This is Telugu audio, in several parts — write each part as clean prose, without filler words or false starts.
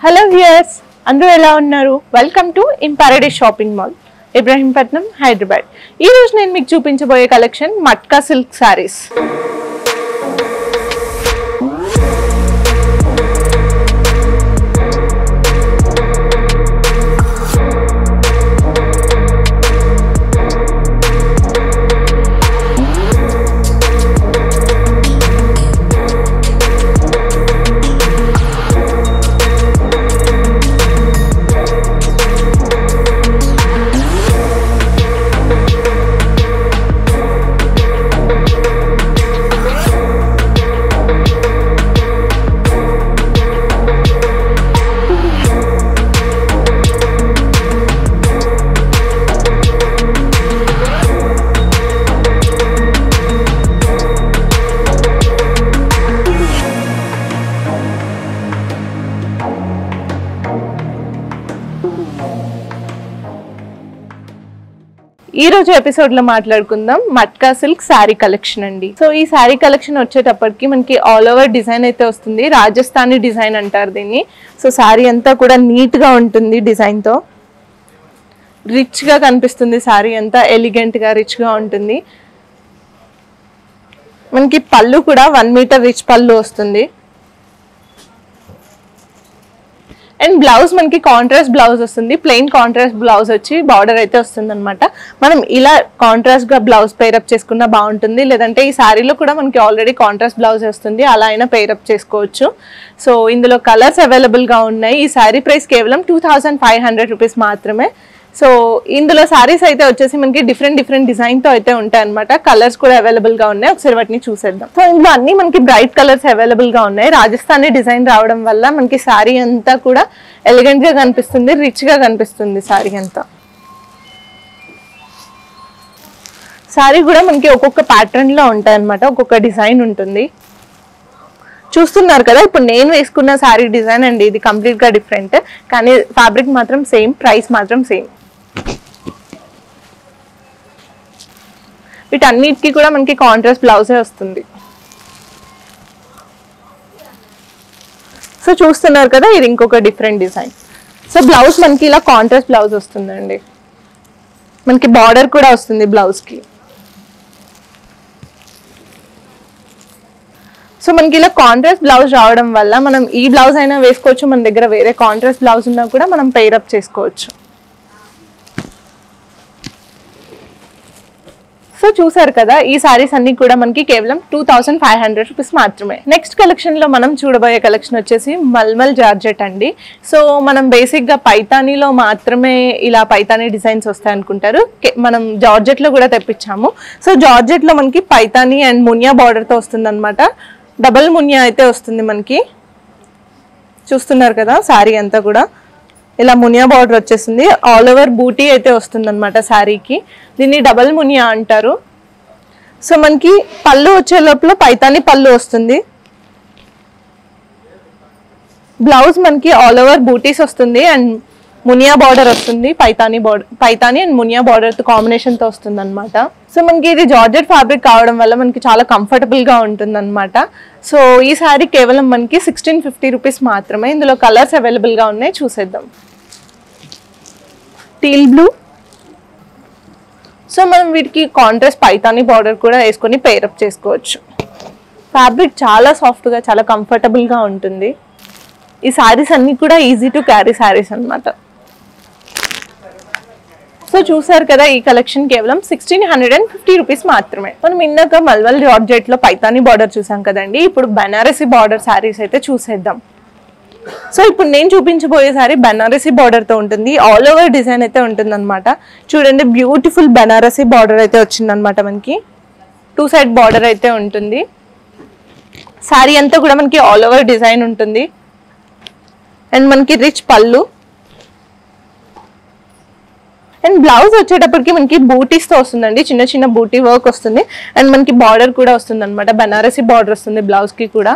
హలో వ్యూయర్స్, అందరూ ఎలా ఉన్నారు? Welcome to in Paradise shopping mall, Ibrahimpatnam, Hyderabad. ఈ రోజు నేను మీకు చూపించబోయే కలెక్షన్ మట్కా సిల్క్ సారీస్. ఈ రోజు ఎపిసోడ్ లో మాట్లాడుకుందాం మట్కా సిల్క్ శారీ కలెక్షన్ అండి. సో ఈ శారీ కలెక్షన్ వచ్చేటప్పటికి మనకి ఆల్ ఓవర్ డిజైన్ అయితే వస్తుంది. రాజస్థానీ డిజైన్ అంటారు దీన్ని. సో శారీ అంతా కూడా నీట్ గా ఉంటుంది, డిజైన్ తో రిచ్ గా కనిపిస్తుంది. శారీ అంతా ఎలిగెంట్ గా రిచ్ గా ఉంటుంది. మనకి పళ్ళు కూడా 1 మీటర్ రిచ్ పళ్ళు వస్తుంది. అండ్ బ్లౌజ్ మనకి కాంట్రాస్ట్ బ్లౌజ్ వస్తుంది. ప్లెయిన్ కాంట్రాస్ట్ బ్లౌజ్ వచ్చి బార్డర్ అయితే వస్తుంది అనమాట. మనం ఇలా కాంట్రాస్ట్ గా బ్లౌజ్ పేరప్ చేసుకున్నా బాగుంటుంది, లేదంటే ఈ శారీలో కూడా మనకి ఆల్రెడీ కాంట్రాస్ట్ బ్లౌజ్ వస్తుంది, అలా అయినా పేరప్ చేసుకోవచ్చు. సో ఇందులో కలర్స్ అవైలబుల్ గా ఉన్నాయి. ఈ శారీ ప్రైస్ కేవలం 2500 రూపీస్ మాత్రమే. సో ఇందులో శారీస్ అయితే వచ్చేసి మనకి డిఫరెంట్ డిజైన్ తో అయితే ఉంటాయి అనమాట. కలర్స్ కూడా అవైలబుల్ గా ఉన్నాయి, ఒకసారి వాటిని చూసేద్దాం. సో ఇందులో అన్ని మనకి బ్రైట్ కలర్స్ అవైలబుల్ గా ఉన్నాయి. రాజస్థానీ డిజైన్ రావడం వల్ల మనకి శారీ అంతా కూడా ఎలిగెంట్ గా కనిపిస్తుంది, రిచ్ గా కనిపిస్తుంది శారీ అంతా. శారీ కూడా మనకి ఒక్కొక్క ప్యాటర్న్ లో ఉంటాయి అనమాట, ఒక్కొక్క డిజైన్ ఉంటుంది. చూస్తున్నారు కదా, ఇప్పుడు నేను వేసుకున్న శారీ డిజైన్ అండి. ఇది కంప్లీట్ గా డిఫరెంట్, కానీ ఫ్యాబ్రిక్ మాత్రం సేమ్, ప్రైస్ మాత్రం సేమ్. వీటన్నిటికీ కూడా మనకి కాంట్రాస్ట్ బ్లౌజే వస్తుంది. సో చూస్తున్నారు కదా, ఇది ఇంకొక డిఫరెంట్ డిజైన్. సో బ్లౌజ్ మనకి ఇలా కాంట్రాస్ట్ బ్లౌజ్ వస్తుందండి. మనకి బార్డర్ కూడా వస్తుంది బ్లౌజ్ కి. సో మనకి ఇలా కాంట్రాస్ట్ బ్లౌజ్ రావడం వల్ల మనం ఈ బ్లౌజ్ అయినా వేసుకోవచ్చు, మన దగ్గర వేరే కాంట్రాస్ట్ బ్లౌజ్ ఉన్నా కూడా మనం పేరప్ చేసుకోవచ్చు. సో చూసారు కదా, ఈ సారీస్ అన్ని కూడా మనకి కేవలం 2500 రూపీస్ మాత్రమే. నెక్స్ట్ కలెక్షన్ లో మనం చూడబోయే కలెక్షన్ వచ్చేసి మల్మల్ జార్జెట్ అండి. సో మనం బేసిక్ గా పైతానీలో మాత్రమే ఇలా పైతానీ డిజైన్స్ వస్తాయి అనుకుంటారు, మనం జార్జెట్ లో కూడా తెప్పించాము. సో జార్జెట్ లో మనకి పైతానీ అండ్ మునియా బార్డర్ తో వస్తుంది అనమాట. డబల్ మునియా అయితే వస్తుంది మనకి. చూస్తున్నారు కదా, శారీ అంతా కూడా ఇలా మునియా బార్డర్ వచ్చేసింది. ఆల్ ఓవర్ బూటీ అయితే వస్తుంది అనమాట శారీకి. దీన్ని డబల్ మునియా అంటారు. సో మనకి పళ్ళు వచ్చే లోపల పైతానీ పళ్ళు వస్తుంది. బ్లౌజ్ మనకి ఆల్ ఓవర్ బూటీస్ వస్తుంది అండ్ మునియా బార్డర్ వస్తుంది. Paithani and Muniya border combination తో వస్తుంది అనమాట. సో మనకి ఇది జార్జెట్ ఫ్యాబ్రిక్ కావడం వల్ల మనకి చాలా కంఫర్టబుల్ గా ఉంటుంది అనమాట. సో ఈ శారీ కేవలం మనకి 1650 రూపీస్ మాత్రమే. ఇందులో కలర్స్ అవైలబుల్ గా ఉన్నాయి, చూసేద్దాం. Teal blue. సో మనం వీటికి కాంట్రాస్ట్ పైతానీ బార్డర్ కూడా వేసుకొని పేరప్ చేసుకోవచ్చు. ఫ్యాబ్రిక్ చాలా సాఫ్ట్ గా, చాలా కంఫర్టబుల్ గా ఉంటుంది. ఈ శారీస్ అన్ని కూడా ఈజీ టు క్యారీ శారీస్ అనమాట. సో చూసారు కదా, ఈ కలెక్షన్ కేవలం 1650 రూపీస్ మాత్రమే. మనం ఇందాక మల్మల్ జార్జెట్ లో పైతానీ బార్డర్ చూసాం కదండి, ఇప్పుడు బనారసి బార్డర్ శారీస్ అయితే చూసేద్దాం. సో ఇప్పుడు నేను చూపించబోయే శారీ బనారసి బార్డర్ తో ఉంటుంది. ఆల్ ఓవర్ డిజైన్ అయితే ఉంటుంది అనమాట. చూడండి, బ్యూటిఫుల్ బనారసి బార్డర్ అయితే వచ్చింది అనమాట. మనకి 2 సైడ్ బార్డర్ అయితే ఉంటుంది. శారీ అంతా కూడా మనకి ఆల్ ఓవర్ డిజైన్ ఉంటుంది అండ్ మనకి రిచ్ పళ్ళు. అండ్ బ్లౌజ్ వచ్చేటప్పటికి మనకి బూటీస్ తో వస్తుందండి, చిన్న చిన్న బూటీ వర్క్ వస్తుంది అండ్ మనకి బార్డర్ కూడా వస్తుంది అనమాట. బనారసి బార్డర్ వస్తుంది బ్లౌజ్ కి కూడా.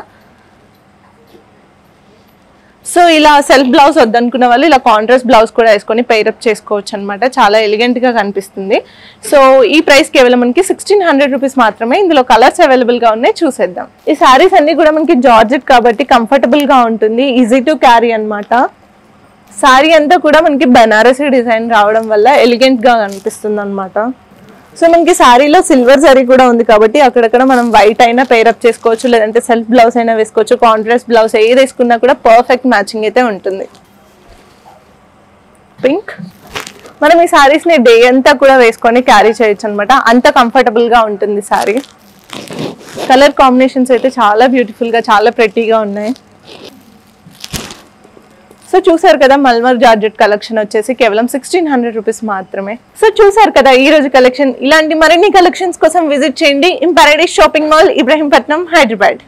సో ఇలా సెల్ఫ్ బ్లౌజ్ వద్దనుకున్న వాళ్ళు ఇలా కాంట్రాస్ట్ బ్లౌజ్ కూడా వేసుకొని పేరప్ చేసుకోవచ్చు అనమాట. చాలా ఎలిగెంట్ గా కనిపిస్తుంది. సో ఈ ప్రైస్ కేవలం మనకి 1600 రూపీస్ మాత్రమే. ఇందులో కలర్స్ అవైలబుల్ గా ఉన్నాయి, చూసేద్దాం. ఈ సారీస్ అన్ని కూడా మనకి జార్జెట్ కాబట్టి కంఫర్టబుల్ గా ఉంటుంది, ఈజీ టు క్యారీ అనమాట. సారీ అంతా కూడా మనకి బనారసి డిజైన్ రావడం వల్ల ఎలిగెంట్ గా కనిపిస్తుంది అనమాట. సో మనకి సారీలో సిల్వర్ జరీ కూడా ఉంది కాబట్టి అక్కడక్కడ మనం వైట్ అయినా పేరప్ చేసుకోవచ్చు, లేదంటే సెల్ఫ్ బ్లౌజ్ అయినా వేసుకోవచ్చు. కాంట్రాస్ట్ బ్లౌజ్ ఏది వేసుకున్నా కూడా పర్ఫెక్ట్ మ్యాచింగ్ అయితే ఉంటుంది. పింక్, మనం ఈ సారీస్ ని డే అంతా కూడా వేసుకొని క్యారీ చేయొచ్చు అనమాట, అంత కంఫర్టబుల్ గా ఉంటుంది సారీ. కలర్ కాంబినేషన్స్ అయితే చాలా బ్యూటిఫుల్ గా, చాలా ప్రెట్టీగా ఉన్నాయి. సో చూసారు కదా మల్మల్ జార్జెట్ కలెక్షన్ వచ్చేసి కేవలం 1600 రూపీస్ మాత్రమే. సో చూసారు కదా ఈ రోజు కలెక్షన్. ఇలాంటి మరిన్ని కలెక్షన్స్ కోసం విజిట్ చేయండి in Paradise shopping mall, Ibrahimpatnam, Hyderabad.